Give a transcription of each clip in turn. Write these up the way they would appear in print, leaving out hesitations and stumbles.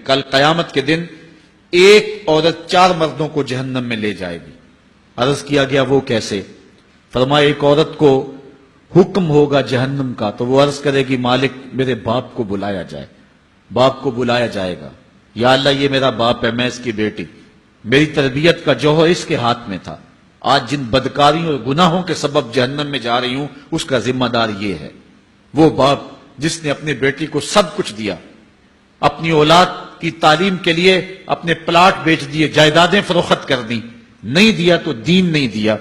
کل قیامت کے دن ایک عورت 4 مردوں کو جہنم میں لے جائے گی۔ عرض کیا گیا وہ کیسے؟ فرمایا ایک عورت کو حکم ہوگا جہنم کا تو وہ عرض کرے گی مالک میرے باپ کو بلایا جائے۔ باپ کو بلایا جائے گا، یا اللہ یہ میرا باپ ہے، میں اس کی بیٹی، میری تربیت کا جوہر اس کے ہاتھ میں تھا، آج جن بدکاریوں اور گناہوں کے سبب جہنم میں جا رہی ہوں اس کا ذمہ دار یہ ہے۔ وہ باپ جس نے اپنے بیٹی کو سب کچھ دیا، اپنی اولاد کی تعلیم کے لیے اپنے پلاٹ بیچ دیے، جائیدادیں فروخت کر دی، نہیں دیا تو دین نہیں دیا،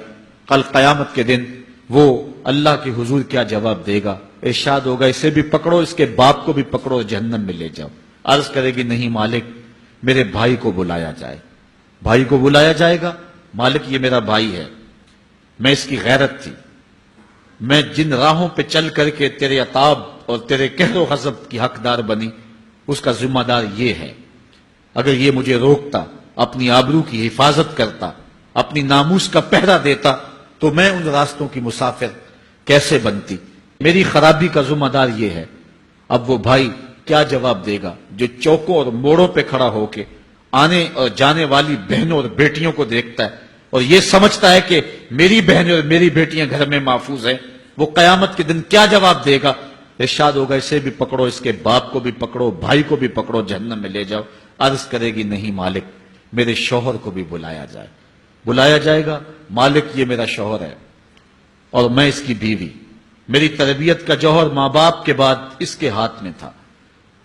کل قیامت کے دن وہ اللہ کے حضور کیا جواب دے گا؟ ارشاد ہوگا اسے بھی پکڑو، اس کے باپ کو بھی پکڑو اور جہنم میں لے جاؤ۔ عرض کرے گی نہیں مالک میرے بھائی کو بلایا جائے۔ بھائی کو بلایا جائے گا، مالک یہ میرا بھائی ہے، میں اس کی غیرت تھی، میں جن راہوں پہ چل کر کے تیرے عتاب اور تیرے قہر و غضب کی حقدار بنی اس کا ذمہ دار یہ ہے، اگر یہ مجھے روکتا، اپنی آبرو کی حفاظت کرتا، اپنی ناموس کا پہرا دیتا تو میں ان راستوں کی مسافر کیسے بنتی؟ میری خرابی کا ذمہ دار یہ ہے۔ اب وہ بھائی کیا جواب دے گا جو چوکوں اور موڑوں پہ کھڑا ہو کے آنے اور جانے والی بہنوں اور بیٹیوں کو دیکھتا ہے اور یہ سمجھتا ہے کہ میری بہنیں اور میری بیٹیاں گھر میں محفوظ ہیں؟ وہ قیامت کے دن کیا جواب دے گا؟ ارشاد ہوگا اسے بھی پکڑو، اس کے باپ کو بھی پکڑو، بھائی کو بھی پکڑو، جہنم میں لے جاؤ۔ عرض کرے گی نہیں مالک میرے شوہر کو بھی بلایا جائے۔ بلایا جائے گا، مالک یہ میرا شوہر ہے اور میں اس کی بیوی، میری تربیت کا جوہر ماں باپ کے بعد اس کے ہاتھ میں تھا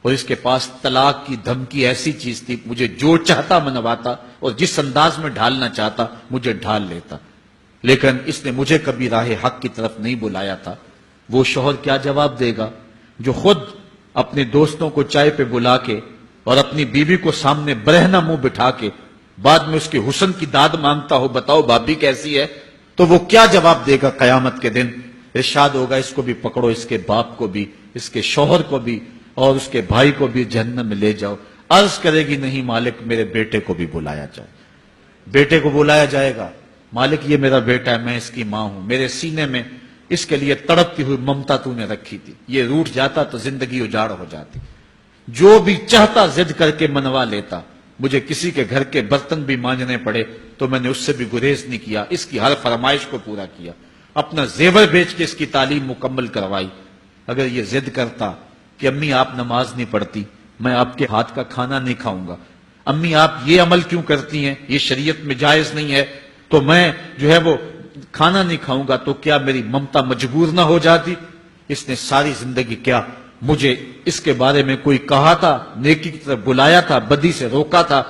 اور اس کے پاس طلاق کی دھمکی ایسی چیز تھی، مجھے جو چاہتا منواتا اور جس انداز میں ڈھالنا چاہتا مجھے ڈھال لیتا، لیکن اس نے مجھے کبھی راہ حق کی طرف نہیں بلایا تھا۔ وہ شوہر کیا جواب دے گا جو خود اپنے دوستوں کو چائے پہ بلا کے اور اپنی بیوی کو سامنے برہنہ منہ بٹھا کے بعد میں اس کے حسن کی داد مانگتا ہو، بتاؤ بھابی کیسی ہے؟ تو وہ کیا جواب دے گا قیامت کے دن؟ ارشاد ہوگا اس کو بھی پکڑو، اس کے باپ کو بھی، اس کے شوہر کو بھی اور اس کے بھائی کو بھی جہنم میں لے جاؤ۔ عرض کرے گی نہیں مالک میرے بیٹے کو بھی بلایا جائے۔ بیٹے کو بلایا جائے گا، مالک یہ میرا بیٹا ہے، میں اس کی ماں ہوں، میرے سینے میں اس کے لیے تڑپتی ہوئی ممتا تو نے رکھی تھی، یہ روٹ جاتا تو زندگی اجاڑ ہو جاتی، جو بھی چاہتا ضد کر کے منوا لیتا، مجھے کسی کے گھر کے برتن بھی مانجنے پڑے تو میں نے اس سے بھی گریز نہیں کیا، اس کی ہر فرمائش کو پورا کیا، اپنا زیور بیچ کے اس کی تعلیم مکمل کروائی۔ اگر یہ ضد کرتا کہ امی آپ نماز نہیں پڑھتی، میں آپ کے ہاتھ کا کھانا نہیں کھاؤں گا، امی آپ یہ عمل کیوں کرتی ہیں، یہ شریعت میں جائز نہیں ہے، تو میں جو ہے وہ کھانا نہیں کھاؤں گا، تو کیا میری ممتا مجبور نہ ہو جاتی؟ اس نے ساری زندگی کیا مجھے اس کے بارے میں کوئی کہا تھا، نیکی کی طرف بلایا تھا، بدی سے روکا تھا؟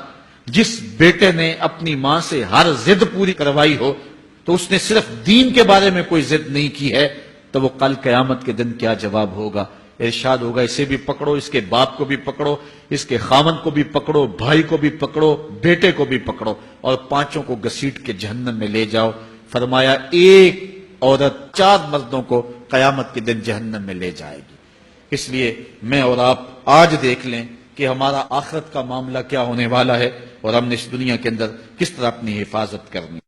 جس بیٹے نے اپنی ماں سے ہر ضد پوری کروائی ہو تو اس نے صرف دین کے بارے میں کوئی ضد نہیں کی ہے، تو وہ کل قیامت کے دن کیا جواب ہوگا؟ ارشاد ہوگا اسے بھی پکڑو، اس کے باپ کو بھی پکڑو، اس کے خامن کو بھی پکڑو، بھائی کو بھی پکڑو، بیٹے کو بھی پکڑو اور پانچوں کو گھسیٹ کے جہنم میں لے جاؤ۔ فرمایا ایک عورت 4 مردوں کو قیامت کے دن جہنم میں لے جائے گی۔ اس لیے میں اور آپ آج دیکھ لیں کہ ہمارا آخرت کا معاملہ کیا ہونے والا ہے اور ہم نے اس دنیا کے اندر کس طرح اپنی حفاظت کرنی۔